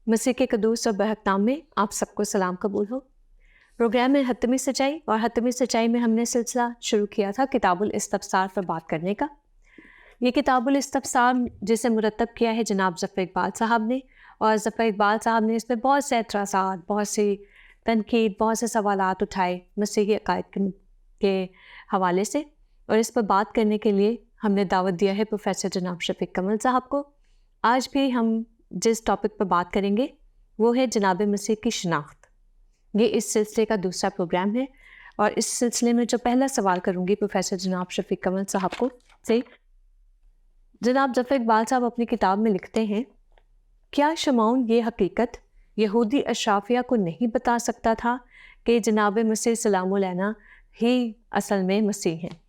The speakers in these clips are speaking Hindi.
मसीह के कदूस और बहक नाम में आप सबको सलाम कबूल हो। प्रोग्राम में हतमी सच्चाई और हतमी सच्चाई में हमने सिलसिला शुरू किया था किताबुल इस्तफसार पर बात करने का। ये किताबुल इस्तफसार जिसे मुरतब किया है जनाब ज़फ़र इकबाल साहब ने, और ज़फ़र इकबाल साहब ने इसमें बहुत से एतराज़ात, बहुत सी तनकीद, बहुत से सवालात उठाए मसीही अकायद के हवाले से, और इस पर बात करने के लिए हमने दावत दिया है प्रोफेसर जनाब शफीक कमल साहब को। आज भी हम जिस टॉपिक पर बात करेंगे वो है जनाब मसीह की शनाख्त। ये इस सिलसिले का दूसरा प्रोग्राम है, और इस सिलसिले में जो पहला सवाल करूँगी प्रोफेसर जनाब शफीक कमल साहब को से, जनाब ज़फ़र इकबाल साहब अपनी किताब में लिखते हैं, क्या शमाउन ये हकीकत यहूदी अशराफिया को नहीं बता सकता था कि जनाब मसीह सलाम अलैना ही असल में मसीह हैं?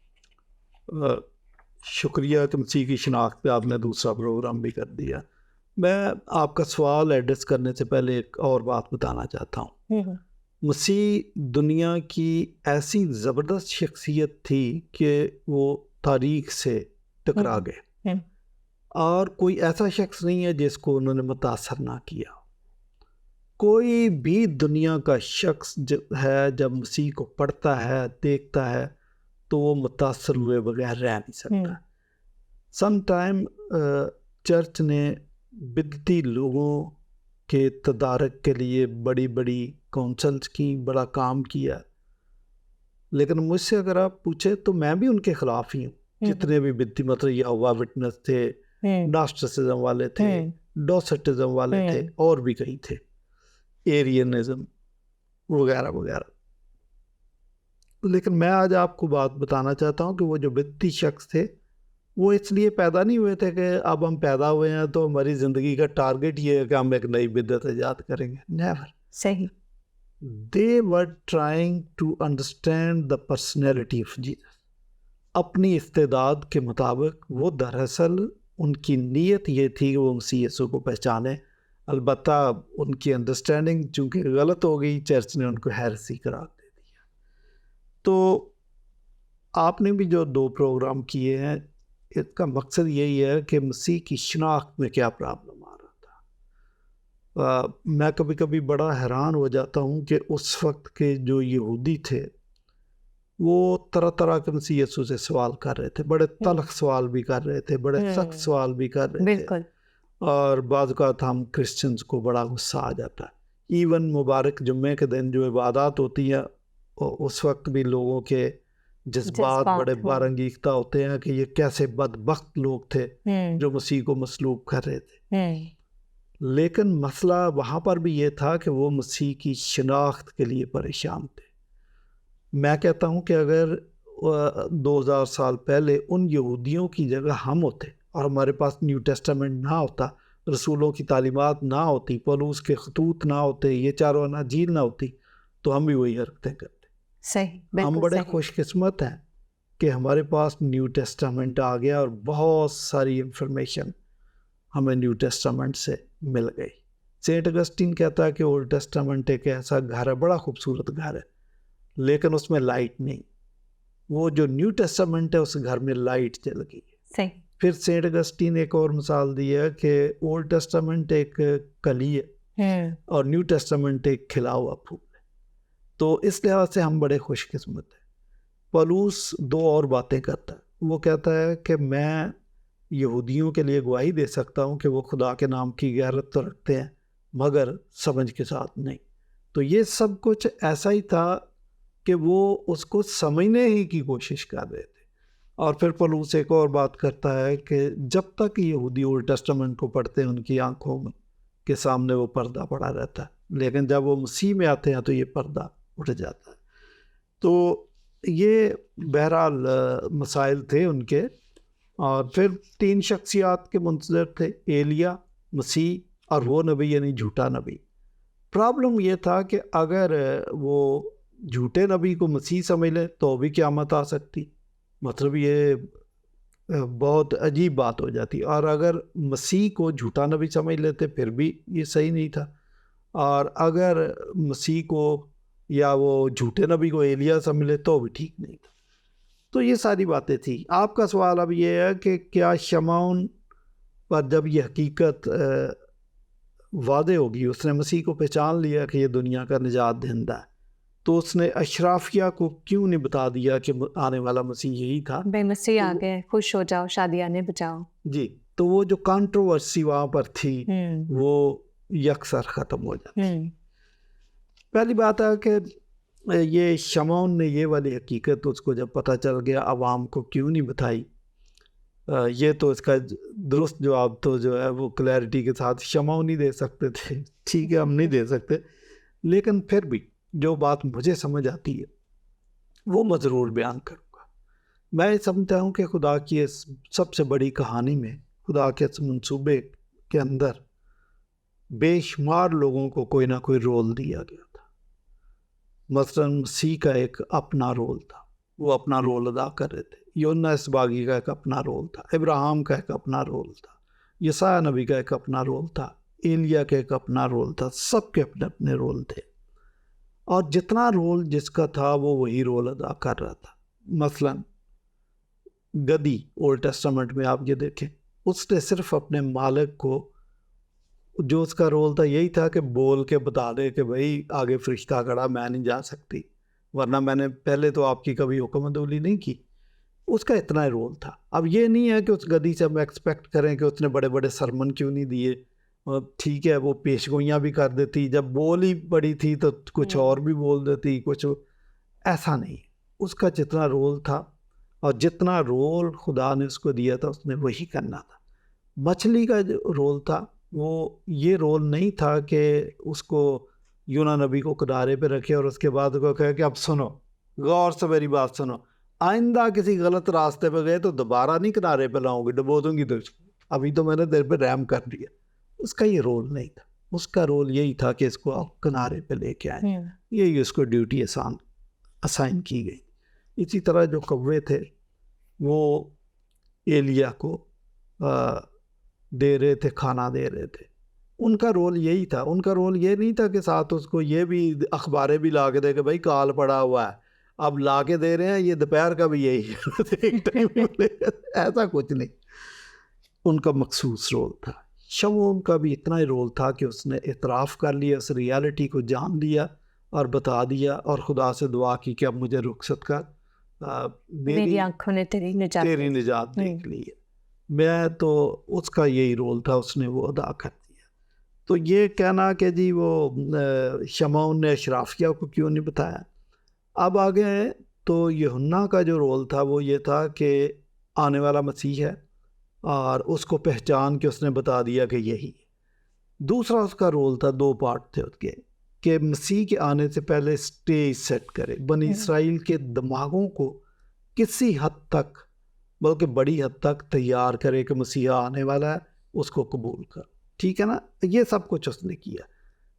शुक्रिया कि मसीह की शनाख्त पे आपने दूसरा प्रोग्राम भी कर दिया। मैं आपका सवाल एड्रेस करने से पहले एक और बात बताना चाहता हूँ। मसीह दुनिया की ऐसी ज़बरदस्त शख्सियत थी कि वो तारीख से टकरा गए, और कोई ऐसा शख्स नहीं है जिसको उन्होंने मुतासर ना किया। कोई भी दुनिया का शख्स है जब मसीह को पढ़ता है, देखता है, तो वो मुतासर हुए बगैर रह नहीं सकता। सम टाइम चर्च ने बिदती लोगों के तदारक के लिए बड़ी बड़ी काउंसल्स की, बड़ा काम किया, लेकिन मुझसे अगर आप पूछे तो मैं भी उनके खिलाफ ही हूँ। जितने भी बिदती मतलब यहोवा विटनेस थे, नास्टिसिज्म वाले थे, डोसेटिज्म वाले थे, और भी कई थे, एरियनिज्म वगैरह वगैरह। लेकिन मैं आज आपको बात बताना चाहता हूँ कि वो जो बिदती शख्स थे वो इसलिए पैदा नहीं हुए थे कि अब हम पैदा हुए हैं तो हमारी ज़िंदगी का टारगेट ये है कि हम एक नई बिदअत ईजाद करेंगे। नेवर। सही। They were trying to understand the personality of Jesus. अपनी इस्तेदाद के मुताबिक वो दरअसल उनकी नीयत ये थी कि वो मसीह यीशु को पहचाने। अलबत्ता उनकी अंडरस्टैंडिंग चूँकि गलत हो गई, चर्च ने उनको हेरेसी करार दे दिया। तो आपने भी जो 2 प्रोग्राम किए हैं, इसका मकसद यही है कि मसीह की शनाख्त में क्या प्रॉब्लम आ रहा था। मैं कभी कभी बड़ा हैरान हो जाता हूँ कि उस वक्त के जो यहूदी थे वो तरह तरह के मसीह यीशु से सवाल कर रहे थे, बड़े तल्ख सवाल भी कर रहे थे, बड़े सख्त सवाल भी कर रहे थे, और बाज़ औक़ात हम क्रिश्चियंस को बड़ा गुस्सा आ जाता है। इवन मुबारक जुम्मे के दिन जो इबादत होती है उस वक्त भी लोगों के जज्बात बड़े बारंगीख्ता होते हैं कि ये कैसे बदबख्त लोग थे जो मसीह को मसलूब कर रहे थे। लेकिन मसला वहाँ पर भी ये था कि वो मसीह की शनाख्त के लिए परेशान थे। मैं कहता हूँ कि अगर 2000 साल पहले उन यहूदियों की जगह हम होते और हमारे पास न्यू टेस्टामेंट ना होता, रसूलों की तालीमात ना होती, पौलुस के खतूत ना होते, ये चारों अनाजील ना होती, तो हम भी वही हरकतें करते। सही। हम बड़े खुशकिस्मत हैं कि हमारे पास न्यू टेस्टामेंट आ गया और बहुत सारी इंफॉर्मेशन हमें न्यू टेस्टामेंट से मिल गई। सेंट अगस्टीन कहता है कि ओल्ड टेस्टामेंट एक ऐसा घर है, बड़ा खूबसूरत घर है, लेकिन उसमें लाइट नहीं। वो जो न्यू टेस्टामेंट है उस घर में लाइट जल गई है। फिर सेंट अगस्टीन एक और मिसाल दी है कि ओल्ड टेस्टामेंट एक कली है और न्यू टेस्टामेंट एक खिला हुआ फूल है। तो इस लिहाज से हम बड़े खुशकिस्मत हैं। पौलुस 2 और बातें करता है। वो कहता है कि मैं यहूदियों के लिए गवाही दे सकता हूँ कि वो खुदा के नाम की गैरत तो रखते हैं मगर समझ के साथ नहीं। तो ये सब कुछ ऐसा ही था कि वो उसको समझने ही की कोशिश कर रहे थे। और फिर पौलुस एक और बात करता है कि जब तक यहूदी ओल्ड टेस्टामेंट को पढ़ते हैं उनकी आंखों के सामने वो पर्दा पड़ा रहता है, लेकिन जब वो मसीह में आते हैं तो ये पर्दा उठ जाता है। तो ये बहरहाल मसाइल थे उनके। और फिर 3 शख्सियात के मुंतज़र थे, एलिया, मसीह और वो नबी यानी झूठा नबी। प्रॉब्लम ये था कि अगर वो झूठे नबी को मसीह समझ ले तो भी क़यामत आ सकती, मतलब ये बहुत अजीब बात हो जाती। और अगर मसीह को झूठा नबी समझ लेते फिर भी ये सही नहीं था, और अगर मसीह को या वो झूठे नबी को एलिया समझ ले तो भी ठीक नहीं था। तो ये सारी बातें थी। आपका सवाल अब ये है कि क्या शमाउन पर जब ये हकीकत वादे होगी, उसने मसीह को पहचान लिया कि ये दुनिया का निजात दहिंदा है, तो उसने अशराफिया को क्यों नहीं बता दिया कि आने वाला मसीह यही था? बे मसीह आ तो गए, खुश हो जाओ, शादियाने बजाओ। जी, तो वो जो कंट्रोवर्सी वहाँ पर थी वो यकसर ख़त्म हो जाती। पहली बात है कि ये शमौन ने ये वाली हकीकत उसको जब पता चल गया, अवाम को क्यों नहीं बताई? ये तो इसका दुरुस्त जवाब तो जो है वो क्लैरिटी के साथ शमौन नहीं दे सकते थे। ठीक है, हम नहीं दे सकते, लेकिन फिर भी जो बात मुझे समझ आती है वो मैं ज़रूर बयान करूँगा। मैं समझता हूँ कि खुदा की इस सबसे बड़ी कहानी में, खुदा के इस मंसूबे के अंदर बेशुमार लोगों को कोई ना कोई रोल दिया गया था। मसलन मसीह का एक अपना रोल था, वो अपना रोल अदा कर रहे थे। यूहन्ना इसबागी का एक अपना रोल था, इब्राहिम का एक अपना रोल था, यसाया नबी का एक अपना रोल था, एलिया का एक अपना रोल था। सबके अपने अपने रोल थे और जितना रोल जिसका था वो वही रोल अदा कर रहा था। मसलन गदी ओल्ड टेस्टामेंट में आप ये देखें, उसने सिर्फ अपने मालिक को, जो उसका रोल था यही था कि बोल के बता दे कि भाई आगे फरिश्ता खड़ा, मैं नहीं जा सकती, वरना मैंने पहले तो आपकी कभी हुक्मदुली नहीं की। उसका इतना ही रोल था। अब ये नहीं है कि उस गदी से हम एक्सपेक्ट करें कि उसने बड़े बड़े सरमन क्यों नहीं दिए। ठीक है, वो पेशगोइयाँ भी कर देती, जब बोल ही बड़ी थी तो कुछ और भी बोल देती, कुछ ऐसा नहीं। उसका जितना रोल था और जितना रोल खुदा ने उसको दिया था उसने वही करना था। मछली का जो रोल था वो ये रोल नहीं था कि उसको यूना नबी को किनारे पे रखे और उसके बाद को कहे कि अब सुनो, गौर से मेरी बात सुनो, आइंदा किसी गलत रास्ते पे गए तो दोबारा नहीं किनारे पे लाऊंगी, डुबो दूंगी तुझको, अभी तो मैंने तेरे पे रहम कर दिया। उसका ये रोल नहीं था। उसका रोल यही था कि इसको आप किनारे पे लेके आए, यही उसको ड्यूटी असाइन की गई। इसी तरह जो कौवे थे वो एलिया को दे रहे थे, खाना दे रहे थे, उनका रोल यही था। उनका रोल ये नहीं था कि साथ उसको ये भी अखबारें भी ला के दे के भाई काल पड़ा हुआ है, अब ला के दे रहे हैं, ये दोपहर का भी यही है एक टाइम ऐसा कुछ नहीं। उनका मखसूस रोल था। शमून का भी इतना ही रोल था कि उसने इतराफ़ कर लिया, उस रियलिटी को जान लिया और बता दिया और खुदा से दुआ की कि अब मुझे रुखसत कर, मेरी आंखों ने तेरी निजात देख ली है। मैं तो उसका यही रोल था, उसने वो अदा कर दिया। तो ये कहना कि जी वो शमौन ने अशराफिया को क्यों नहीं बताया। अब आगे तो यूहन्ना का जो रोल था वो ये था कि आने वाला मसीह है और उसको पहचान के उसने बता दिया कि यही। दूसरा उसका रोल था, दो पार्ट थे उसके, कि मसीह के आने से पहले स्टेज सेट करे, बनी इसराइल के दिमागों को किसी हद तक, बल्कि बड़ी हद तक तैयार करे कि मसीहा आने वाला है, उसको कबूल कर। ठीक है ना, ये सब कुछ उसने किया।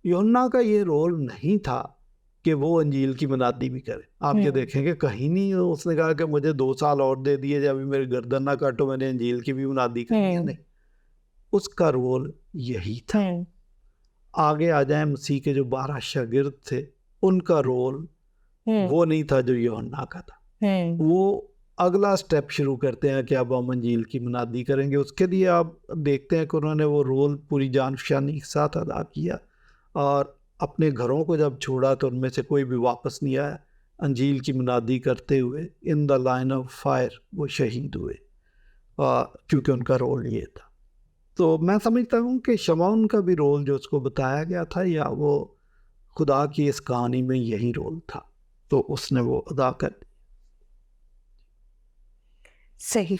यूहन्ना का ये रोल नहीं था कि वो अंजील की मनादी भी करे। आप ये देखेंगे कहीं नहीं उसने कहा कि मुझे 2 साल और दे दिए, जब मेरी गर्दन ना काटो मैंने अंजील की भी मनादी करनी है। नहीं, उसका रोल यही था। आगे आ जाए, मसीह के जो 12 शागिर्द थे उनका रोल वो नहीं था जो यूहन्ना का था। वो अगला स्टेप शुरू करते हैं कि अब हम अंजील की मनादी करेंगे। उसके लिए आप देखते हैं कि उन्होंने वो रोल पूरी जानफशानी के साथ अदा किया और अपने घरों को जब छोड़ा तो उनमें से कोई भी वापस नहीं आया। अंजील की मनादी करते हुए in the line of fire वो शहीद हुए क्योंकि उनका रोल ये था। तो मैं समझता हूँ कि शमौन का भी रोल जो उसको बताया गया था, या वो खुदा की इस कहानी में यही रोल था, तो उसने वो अदा कर दिया। सही।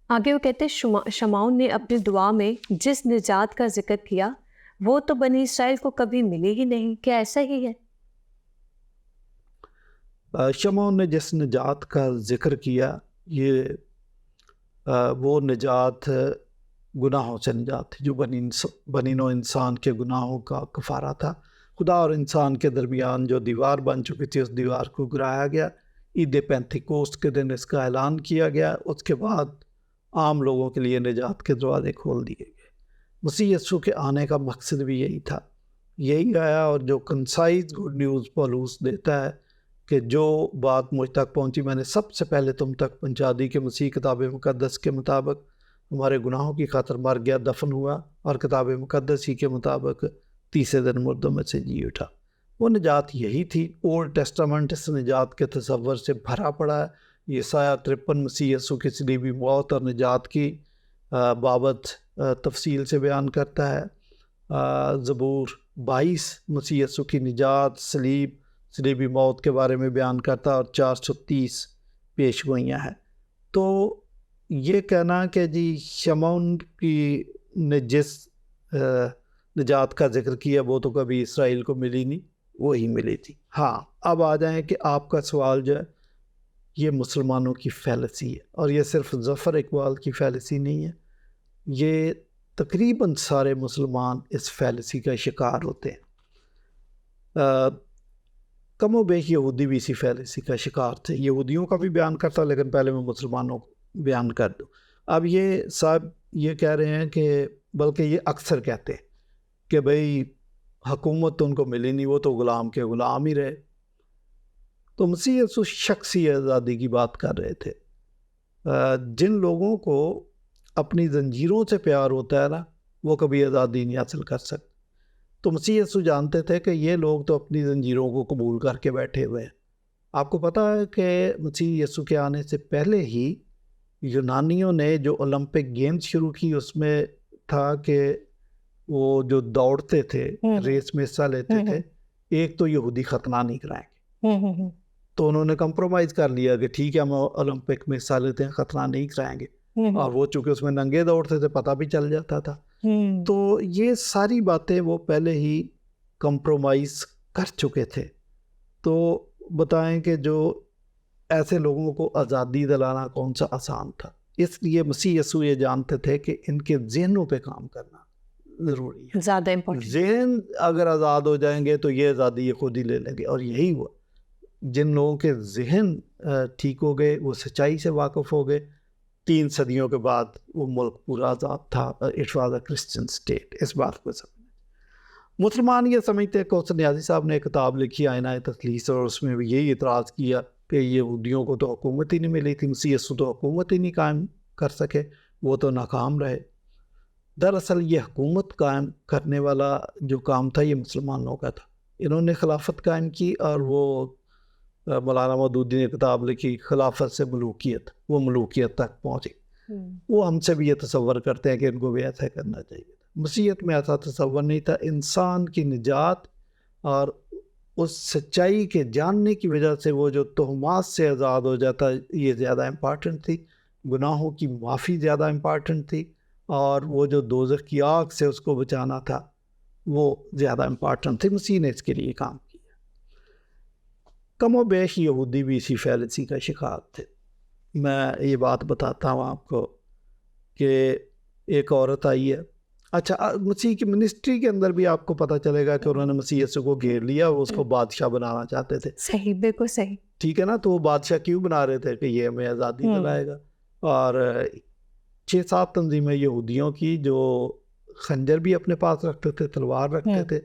आगे वो कहते शमौन ने अपनी दुआ में जिस निजात का जिक्र किया वो तो बनी इसराइल को कभी मिली ही नहीं। क्या ऐसा ही है? शमौन ने जिस निजात का जिक्र किया, ये वो निजात गुनाहों से निजात थी, जो बनी नौ इंसान के गुनाहों का कफ़ारा था। खुदा और इंसान के दरमियान जो दीवार बन चुकी थी उस दीवार को गिराया गया। ईद पेंतिकोस्त के दिन इसका ऐलान किया गया। उसके बाद आम लोगों के लिए निजात के दरवाजे खोल दिए गए। मसीह यीशु के आने का मकसद भी यही था, यही आया। और जो कंसाइज गुड न्यूज़ पौलुस देता है कि जो बात मुझ तक पहुंची मैंने सबसे पहले तुम तक पहुंचा दी कि मसीह किताब मुक़द्दस के मुताबिक हमारे गुनाहों की खातर मर गया, दफन हुआ और किताब मुकद्दस ही के मुताबिक तीसरे दिन मुर्दों में से जी उठा। वो निजात यही थी। ओल्ड टेस्टामेंट इस निजात के तसव्वुर से भरा पड़ा है। यसाया 53 मसीह यसू की सलीबी मौत और निजात की बाबत तफसील से बयान करता है। ज़बूर 22 मसीह यसू की निजात, सलीबी मौत के बारे में बयान करता है और 430 पेशगोइयाँ हैं। तो ये कहना कि जी शमौन की ने जिस निजात का जिक्र किया वो तो कभी इसराइल को मिली नहीं, वही मिली थी। हाँ, अब आ जाएं कि आपका सवाल जो है ये मुसलमानों की फैलसी है, और ये सिर्फ ज़फ़र इकबाल की फैलसी नहीं है, ये तकरीबन सारे मुसलमान इस फैलसी का शिकार होते हैं। कमो बेश यहूदी भी इसी फैलसी का शिकार थे। यहूदियों का भी बयान करता, लेकिन पहले मैं मुसलमानों को बयान कर दूँ। अब ये साहब ये कह रहे हैं कि, बल्कि ये अक्सर कहते हैं कि भाई हुकूमत तो उनको मिली नहीं, वो तो ग़ुलाम के ग़ुलाम ही रहे। तो मसीह यसू शख्सी आज़ादी की बात कर रहे थे। जिन लोगों को अपनी जंजीरों से प्यार होता है ना, वो कभी आज़ादी नहीं हासिल कर सकते। तो मसीह यसू जानते थे कि ये लोग तो अपनी जंजीरों को कबूल करके बैठे हुए हैं। आपको पता है कि मसीह यसू के आने से पहले ही यूनानियों ने जो ओलंपिक गेम्स शुरू की, उसमें था कि वो जो दौड़ते थे, रेस में हिस्सा लेते थे, एक तो यहूदी खतना नहीं कराएंगे। तो उन्होंने कंप्रोमाइज़ कर लिया कि ठीक है, हम ओलंपिक में हिस्सा लेते हैं, खतना नहीं कराएंगे। और वो चूँकि उसमें नंगे दौड़ते थे, पता भी चल जाता था। तो ये सारी बातें वो पहले ही कंप्रोमाइज़ कर चुके थे। तो बताएं कि जो ऐसे लोगों को आज़ादी दिलाना कौन सा आसान था। इसलिए मसीह यसू ये जानते थे कि इनके ज़हनों पे काम करना ज़रूरी है, ज़्यादा इम्पोर्टेंट। ज़हन अगर आज़ाद हो जाएंगे तो ये आज़ादी ये खुद ही ले लेंगे, और यही हुआ। जिन लोगों के ज़हन ठीक हो गए, वो सच्चाई से वाकिफ़ हो गए, 3 सदियों के बाद वो मुल्क पूरा आज़ाद था। It was a Christian state. इस बात को समझ मुसलमान ये समझते हैं। कौसर नियाज़ी साहब ने एक किताब लिखी आईना तसलीस, और उसमें भी यही इतराज़ किया कि यहूदियों को तो हुकूमत ही नहीं मिली थी, मसीह यसू तो हुकूमत ही नहीं कायम कर सके, वो तो नाकाम रहे। दरअसल ये हुकूमत कायम करने वाला जो काम था, ये मुसलमानों का था। इन्होंने खिलाफत कायम की, और वो मौलाना मौदूदी ने किताब लिखी खिलाफत से मलूकियत, वो मलूकियत तक पहुँची। वो हमसे भी ये तसव्वुर करते हैं कि इनको भी ऐसा करना चाहिए था। मसीहत में ऐसा तसव्वुर नहीं था। इंसान की निजात और उस सच्चाई के जानने की वजह से वो जो तोहमात से आज़ाद हो जाता, ये ज़्यादा इम्पॉर्टेंट थी। गुनाहों की माफ़ी ज़्यादा इम्पॉर्टेंट थी, और वो जो दोज़ख की आग से उसको बचाना था, वो ज़्यादा इम्पॉर्टेंट थी। मसीह ने इसके लिए काम किया। कमो बेश यहूदी भी इसी फैलसी का शिकार थे। मैं ये बात बताता हूँ आपको कि एक औरत आई है। अच्छा, मसीह की मिनिस्ट्री के अंदर भी आपको पता चलेगा कि उन्होंने मसीह यसू को घेर लिया, वो उसको बादशाह बनाना चाहते थे। सही, बिल्कुल सही। ठीक है ना। तो वो बादशाह क्यों बना रहे थे कि ये हमें आज़ादी दिलाएगा। और 6-7 तंजीमें यहूदियों की जो खंजर भी अपने पास रखते थे, तलवार रखते थे,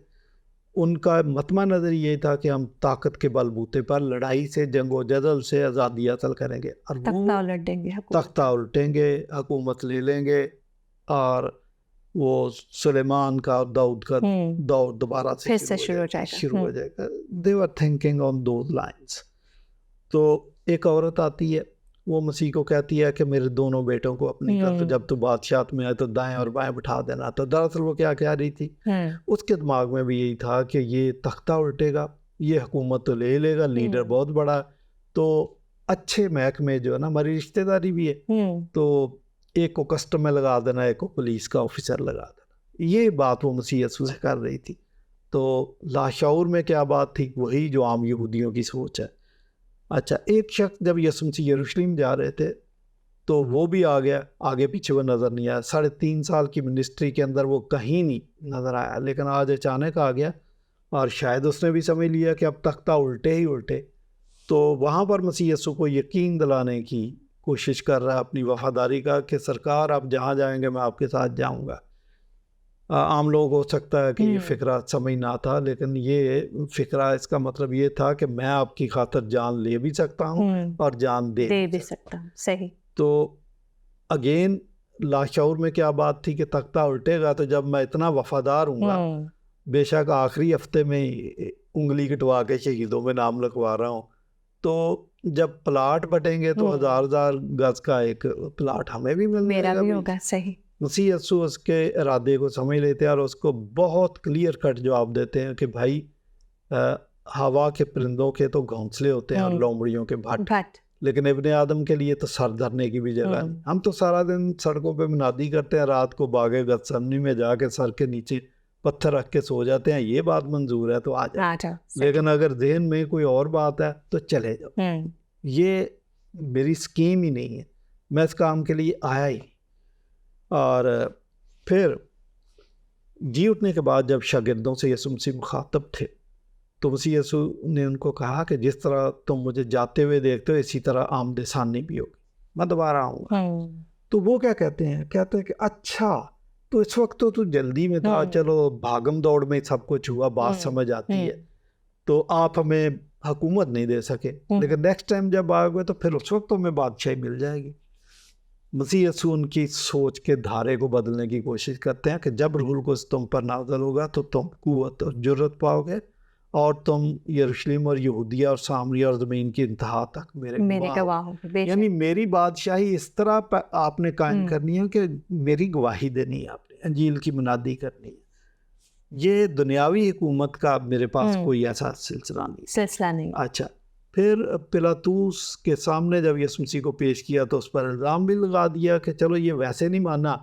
उनका मतमा नज़र ये था कि हम ताकत के बलबूते पर लड़ाई से, जंगो जदल से आज़ादी हासिल करेंगे, और तख्ता उलट देंगे, तख्ता उल्टेंगे, हुकूमत ले लेंगे, और वो सुलेमान का, दाऊद का दौर दोबारा से शुरू हो जाएगा। They were thinking on those lines. तो एक औरत आती है, वो मसीह को कहती है कि मेरे दोनों बेटों को अपनी तरफ, जब तू बादशाह में आए तो दाएं और बाएं बिठा देना। तो दरअसल वो क्या कह रही थी, उसके दिमाग में भी यही था कि ये तख्ता उल्टेगा, ये हुकूमत तो ले लेगा, लीडर बहुत बड़ा, तो अच्छे महकमे जो है ना, हमारी रिश्तेदारी भी है, तो एक को कस्टम में लगा देना, एक को पुलिस का ऑफिसर लगा देना। ये बात वो मसीह यसू से कर रही थी। तो लाशऊर में क्या बात थी, वही जो आम यहूदियों की सोच है। अच्छा, एक शख्स जब यसू मसीह यरूशलेम जा रहे थे, तो वो भी आ गया, आगे पीछे वो नज़र नहीं आया। 3.5 साल की मिनिस्ट्री के अंदर वो कहीं नहीं नज़र आया, लेकिन आज अचानक आ गया, और शायद उसने भी समझ लिया कि अब तख्ता उल्टे ही उल्टे। तो वहाँ पर मसीह यसू को यकीन दिलाने की कोशिश कर रहा है अपनी वफ़ादारी का, कि सरकार आप जहाँ जाएंगे मैं आपके साथ जाऊँगा। आम लोग हो सकता है कि ये फ़िक्रा समझ ना था, लेकिन ये फ़िक्रा, इसका मतलब ये था कि मैं आपकी खातिर जान ले भी सकता हूँ और जान दे भी सकता हूँ। सही। तो अगेन लाशऊर में क्या बात थी कि तख्ता उल्टेगा तो जब मैं इतना वफादार हूँगा, बेशक आखिरी हफ्ते में ही उंगली कटवा के शहीदों में नाम लिखवा रहा हूँ, तो जब प्लाट बटेंगे तो हजार गज का एक प्लाट हमें भी मिल मेरा जाएगा भी भाई। होगा। सही। मसीह यीशु उसके इरादे को समझ लेते हैं और उसको बहुत क्लियर कट जवाब देते हैं कि भाई हवा के परिंदों के तो घोंसले होते हैं और लोमड़ियों के भट्ट, लेकिन इब्ने आदम के लिए तो सर धरने की भी जगह नहीं। हम तो सारा दिन सड़कों पे मुनादी करते हैं, रात को बागे गतसमनी में जाके सर के नीचे पत्थर रख के सो जाते हैं, ये बात मंजूर है तो आ जाओ, लेकिन अगर जहन में कोई और बात है तो चले जाओ। ये मेरी स्कीम ही नहीं है, मैं इस काम के लिए आया ही। और फिर जी उठने के बाद जब शागिर्दों से यीशु मसीह मुखातब थे तो मसीह यीशु ने उनको कहा कि जिस तरह तुम मुझे जाते हुए देखते हो इसी तरह आमदे सामने भी होगी, मैं दोबारा आऊँगा। तो वो क्या कहते हैं कि अच्छा तो इस वक्त तो तू जल्दी में था, चलो भागम दौड़ में सब कुछ हुआ, बात समझ आती है, तो आप हमें हुकूमत नहीं दे सके, लेकिन नेक्स्ट टाइम जब आओगे तो फिर उस वक्त तो हमें बादशाही मिल जाएगी। मसीह यीशु उनकी सोच के धारे को बदलने की कोशिश करते हैं कि जब रूह कुछ तुम पर नाज़िल होगा तो तुम कुव्वत और जुर्रत पाओगे और तुम यरूशलेम और यहूदिया और सामरिया और ज़मीन की इंतहा तक मेरे गवाह होगे। यानी मेरी बादशाही इस तरह आपने कायम करनी है कि मेरी गवाही देनी है, आपने अंजील की मुनादी करनी है। ये दुनियावी हुकूमत का मेरे पास कोई ऐसा सिलसिला नहीं। अच्छा, फिर पिलातूस के सामने जब यीशु मसीह को पेश किया तो उस पर इल्ज़ाम भी लगा दिया कि चलो ये वैसे नहीं माना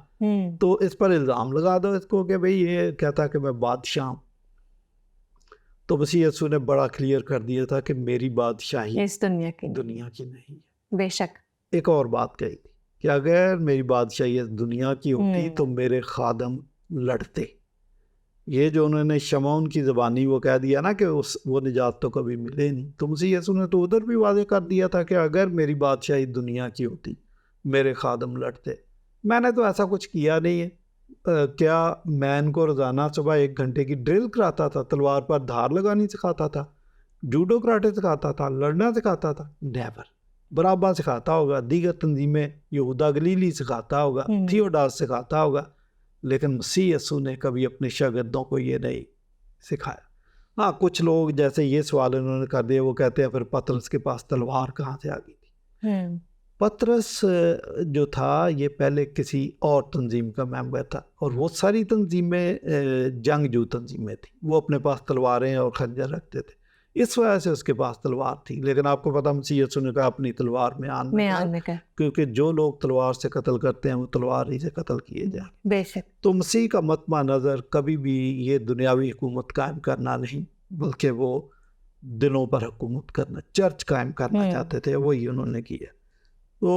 तो इस पर इल्ज़ाम लगा दो इसको कि भाई ये कहता कि मैं बादशाह हूँ। तो मसीह यीशु ने बड़ा क्लियर कर दिया था कि मेरी बादशाही इस दुनिया की नहीं है। बेशक एक और बात कही थी कि अगर मेरी बादशाही इस दुनिया की होती तो मेरे खादम लड़ते। ये जो उन्होंने शमौन की ज़बानी वो कह दिया ना कि वो निजात तो कभी मिले नहीं, तो मसीह यीशु ने तो उधर भी वादे कर दिया था कि अगर मेरी बादशाही दुनिया की होती मेरे खादम लड़ते। मैंने तो ऐसा कुछ किया नहीं है। क्या मैं इनको रोज़ाना सुबह 1 घंटे की ड्रिल कराता था, तलवार पर धार लगानी सिखाता था, जूडो कराटे सिखाता था, लड़ना सिखाता था? नेवर। बराबर सिखाता होगा, दीगर तंजीमें यहूदा गलीली सिखाता होगा, थियोडास सिखाता होगा, लेकिन मसीह यीशु ने कभी अपने शागिर्दों को ये नहीं सिखाया। हाँ, कुछ लोग जैसे ये सवाल उन्होंने कर दिया, वो कहते हैं फिर पतरस के पास तलवार कहाँ से आ गई थी? पतरस जो था ये पहले किसी और तंजीम का मेंबर था और वो सारी तंजीमें जंगजू तंजीमें थी, वो अपने पास तलवारें और खंजर रखते थे, इस वजह से उसके पास तलवार थी। लेकिन आपको पता मसीह यीशु ने कहा अपनी तलवार में आन में कर, क्योंकि जो लोग तलवार से कत्ल करते हैं वो तलवार ही से कत्ल किए जाए। बेशक। तो मसीह का मतमा नज़र कभी भी ये दुनियावी हुकूमत कायम करना नहीं, बल्कि वो दिलों पर हुकूमत करना, चर्च कायम करना चाहते थे, वही उन्होंने किया। तो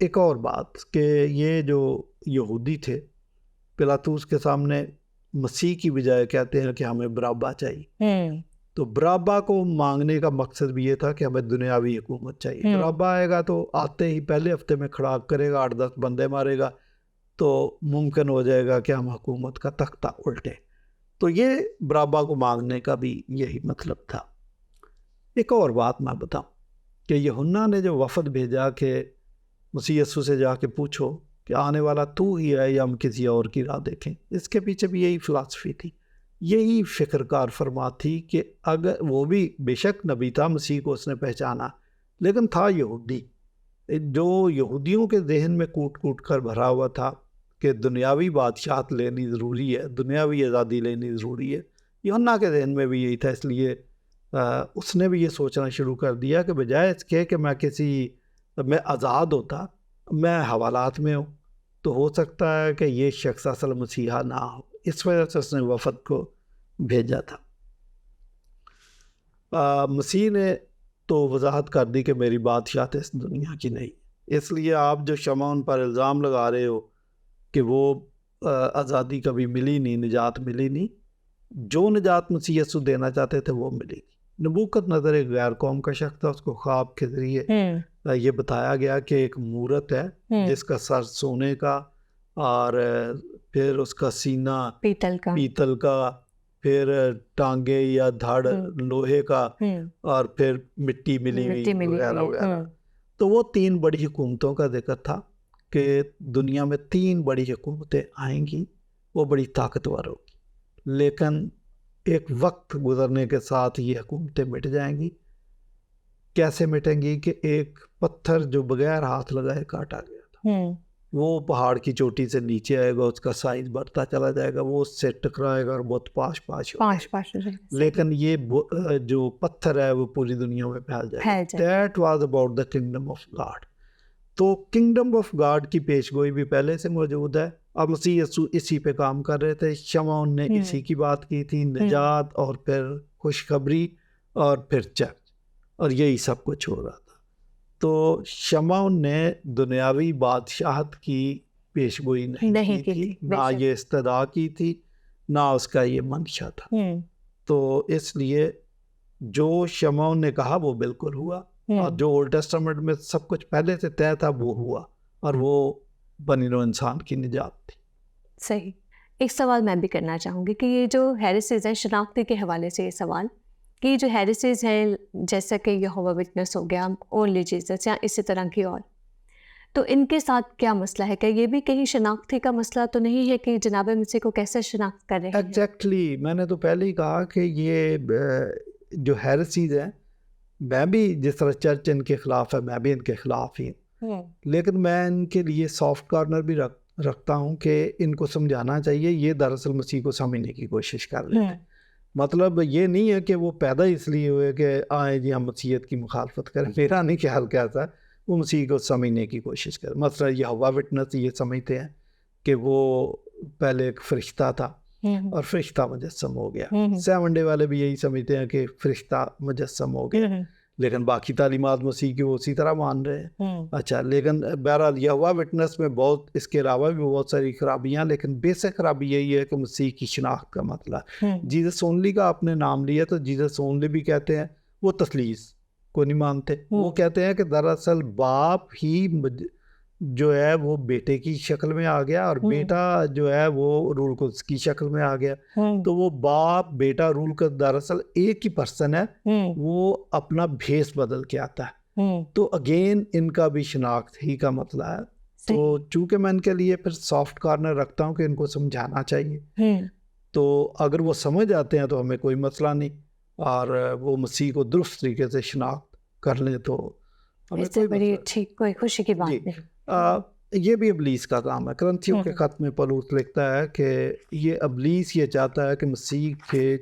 एक और बात कि ये जो यहूदी थे पिलातूस के सामने मसीह की बजाय कहते हैं कि हमें बराबा चाहिए, तो बराबा को मांगने का मकसद भी ये था कि हमें दुनियावी हुकूमत चाहिए। बराबा आएगा तो आते ही पहले हफ्ते में खड़ा करेगा, 8-10 बंदे मारेगा, तो मुमकिन हो जाएगा कि हम हुकूमत का तख्ता उल्टे। तो ये बराबा को मांगने का भी यही मतलब था। एक और बात मैं बताऊं कि यूहन्ना ने जो वफ़द भेजा कि मसीह यीशु से जाके पूछो कि आने वाला तू ही है या हम किसी और की राह देखें, इसके पीछे भी यही फ़िलासफ़ी थी, यही फ़िक्रकार फरमा थी कि अगर वो भी बेशक नबी था, मसीह को उसने पहचाना, लेकिन था यहूदी, जो यहूदियों के जहन में कूट कूट कर भरा हुआ था कि दुनियावी बादशाहत लेनी ज़रूरी है, दुनियावी आज़ादी लेनी ज़रूरी है। यूहन्ना के जहन में भी यही था, इसलिए उसने भी ये सोचना शुरू कर दिया कि बजाय इसके कि मैं आज़ाद होता, मैं हवालात में हूँ, तो हो सकता है कि ये शख्स असल मसीहा ना हो, इस वजह से उसने वफ़द को भेजा था। मसीह ने तो वजाहत कर दी कि मेरी बादशाहत इस दुनिया की नहीं, इसलिए आप जो शमौन पर इल्ज़ाम लगा रहे हो कि वो आज़ादी कभी मिली नहीं, निजात मिली नहीं, जो निजात मसीह यीशु देना चाहते थे वो मिलेगी। नबूकतनज़र एक गैर कौम का शख्स था, उसको ख्वाब के ज़रिए ये बताया गया कि एक मूरत है जिसका सर सोने का और फिर उसका सीना पीतल का, फिर टांगे या धड़ लोहे का और फिर मिट्टी मिली हुई वगैरह वगैरह। तो वो 3 बड़ी हुकूमतों का जिक्र था कि दुनिया में 3 बड़ी हुकूमतें आएंगी, वो बड़ी ताकतवर होगी, लेकिन एक वक्त गुजरने के साथ ये हुकूमतें मिट जाएंगी। कैसे मिटेंगी कि एक पत्थर जो बगैर हाथ लगाए काटा गया था, वो पहाड़ की चोटी से नीचे आएगा, उसका साइज बढ़ता चला जाएगा, वो उससे टकराएगा और बहुत पाश पाश हो लेकिन ये जो पत्थर है वो पूरी दुनिया में फैल जाएगा। That was about the kingdom of God. तो किंगडम ऑफ गॉड की पेशगोई भी पहले से मौजूद है। अब मसीह यीशु इसी पे काम कर रहे थे। शमौन ने इसी की बात की थी, निजात और फिर खुशखबरी और फिर चर्च, और यही सब कुछ हो रहा था। तो शमौन ने दुनियावी बादशाहत की पेशगोई नहीं की थी, ना ये इस्तदा की थी, ना उसका ये मंशा था। तो इसलिए जो शमौन ने कहा वो बिल्कुल हुआ, और जो ओल्ड टेस्टामेंट में सब कुछ पहले से तय था वो हुआ, और वो बनी नौ इंसान की निजात थी। सही। एक सवाल मैं भी करना चाहूँगी कि ये जो हेरेसीज हैं, शनाख्ती के हवाले से ये सवाल कि जो हेरेसीज हैं, जैसा कि यहोवा विटनेस हो गया, ओनली जीसस या इसी तरह की और, तो इनके साथ क्या मसला है? क्या ये भी कहीं शनाख्ती का मसला तो नहीं है कि जनाब मसीह को कैसे शनाख्त कर रहे हैं? एग्जैक्टली, मैंने तो पहले ही कहा कि ये जो हेरेसीज हैं, मैं भी जिस तरह चर्च इनके खिलाफ है, मैं भी इनके खिलाफ ही हूँ, लेकिन मैं इनके लिए सॉफ्ट कॉर्नर भी रखता हूँ कि इनको समझाना चाहिए ये दरअसल मसीह को समझने की कोशिश कर रहे हैं। मतलब ये नहीं है कि वो पैदा इसलिए हुए कि आए जी हम मसीहत की मुखालफत करें। मेरा नहीं ख्याल कहता है वो मसीह को समझने की कोशिश करें। मतलब यहोवा विटनेस ये समझते हैं कि वो पहले एक फरिश्ता था और फरिश्ता मुजस्सम हो गया। 7 डे वाले भी यही समझते हैं कि फरिश्ता मुजस्सम हो गया, लेकिन बाकी तालीमात मसीह की वो उसी तरह मान रहे हैं। अच्छा, लेकिन बहरहाल यहोवा विटनेस में बहुत, इसके अलावा भी बहुत सारी खराबियाँ, लेकिन बेसिक खराबी यही है कि मसीह की शिनाख्त का मतलब, जीसस ओनली का आपने नाम लिया तो जीसस ओनली भी कहते हैं, वो तस्लीस को नहीं मानते। वो कहते हैं कि दरअसल बाप ही जो है वो बेटे की शक्ल में आ गया, और बेटा जो है वो रूल कुद्स की शक्ल में आ गया। तो वो बाप बेटा रूल कुद्स दरअसल एक ही पर्सन है, वो अपना भेस बदल के आता है। तो अगेन इनका भी शनाख्त ही का मतलब है। तो चूंकि मैं इनके लिए फिर सॉफ्ट कॉर्नर रखता हूँ कि इनको समझाना चाहिए, तो अगर वो समझ आते हैं तो हमें कोई मसला नहीं, और वो मसीह को दुरुस्त तरीके से शनाख्त कर लें तो हमें कोई बड़ी अच्छी, कोई खुशी की बात नहीं। ये भी इब्लीस का काम है। करंथियों के खत में पौलुस लिखता है कि ये इब्लीस ये चाहता है कि मसीह के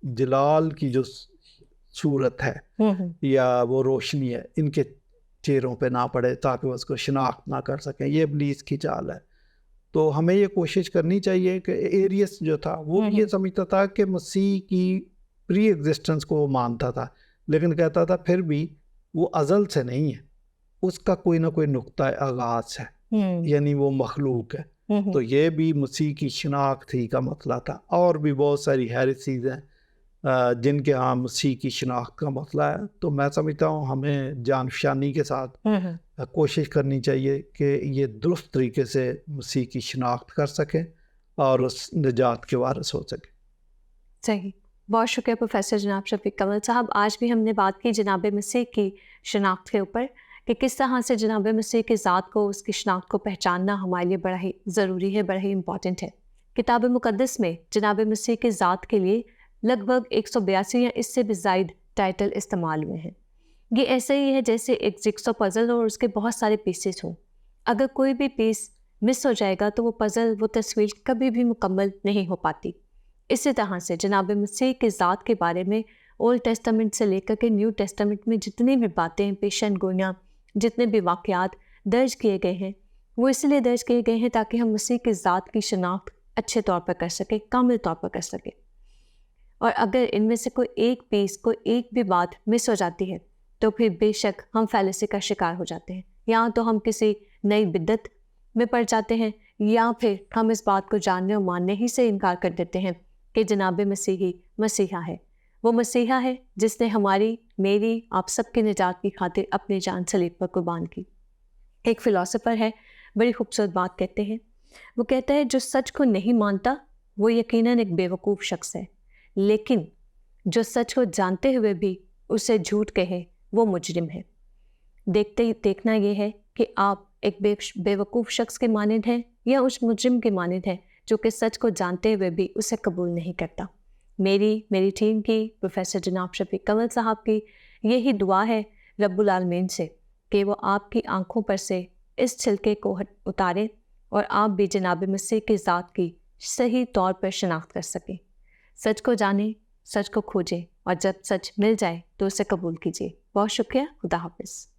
जलाल की जो सूरत है या वो रोशनी है इनके चेहरों पे ना पड़े, ताकि वो उसको शनाख्त ना कर सकें। ये इब्लीस की चाल है। तो हमें ये कोशिश करनी चाहिए कि एरियस जो था वो ये समझता था कि मसीह की प्री एग्जिस्टेंस को वो मानता था, लेकिन कहता था फिर भी वो अज़ल से नहीं है, उसका कोई ना कोई नुक्ता आगाज है, यानी वो मखलूक है। तो ये भी मसीह की शनाख्त ही का मसला था। और भी बहुत सारी हेरेसीज हैं जिनके यहाँ मसीह की शनाख्त का मसला है। तो मैं समझता हूँ हमें जानफशानी के साथ कोशिश करनी चाहिए कि ये दुरुस्त तरीके से मसीह की शनाख्त कर सकें और उस निजात के वारिस हो सके। सही, बहुत शुक्रिया प्रोफेसर जनाब शफीक कमल साहब। आज भी हमने बात की जनाब मसीह की शनाख्त के ऊपर कि किस तरह से जनाब मसीह की ज़ात को, उसकी शनाख्त को पहचानना हमारे लिए बड़ा ही ज़रूरी है, बड़ा ही इम्पॉर्टेंट है। किताब मुक़द्दस में जनाब मसीह की ज़ात के लिए लगभग 182 या इससे भी ज़ायद टाइटल इस्तेमाल हुए हैं। ये ऐसे ही है जैसे एक जिक्सो पज़ल और उसके बहुत सारे पीसेस हों। अगर कोई भी पीस मिस हो जाएगा तो वो पज़ल, वो तस्वीर कभी भी मुकम्मल नहीं हो पाती। इसी तरह से जनाब मसीह की ज़ात के बारे में ओल्ड टेस्टामेंट से लेकर के न्यू टेस्टामेंट में जितनी भी बातें, पेशन गोइयाँ, जितने भी वाक़यात दर्ज किए गए हैं, वो इसलिए दर्ज किए गए हैं ताकि हम मसीह की ज़ात की शनाख्त अच्छे तौर पर कर सकें, कामिल तौर पर कर सकें। और अगर इनमें से कोई एक पीस, कोई एक भी बात मिस हो जाती है तो फिर बेशक हम फैलेसी का शिकार हो जाते हैं, या तो हम किसी नई बिद्दत में पड़ जाते हैं, या फिर हम इस बात को जानने और मानने ही से इनकार कर देते हैं कि जनाब मसीही मसीहा है। वो मसीहा है जिसने हमारी, मेरी, आप सबकी निजात की खातिर अपनी जान सलीब पर कुर्बान की। एक फ़िलासफ़र है, बड़ी खूबसूरत बात कहते हैं। वो कहता है जो सच को नहीं मानता वो यकीनन एक बेवकूफ़ शख्स है, लेकिन जो सच को जानते हुए भी उसे झूठ कहे वो मुजरिम है। देखना ये है कि आप एक बेवकूफ़ शख्स के मानिंद है या उस मुजरिम के मानिंद है जो कि सच को जानते हुए भी उसे कबूल नहीं करता। मेरी टीम की, प्रोफेसर जनाब शफीक कंवल साहब की यही दुआ है रब्बुल आलमीन से कि वो आपकी आंखों पर से इस छिलके को उतारे और आप भी जनाब मसीह की ज़ात की सही तौर पर शनाख्त कर सकें। सच को जानें, सच को खोजें और जब सच मिल जाए तो उसे कबूल कीजिए। बहुत शुक्रिया। खुदा हाफिज़।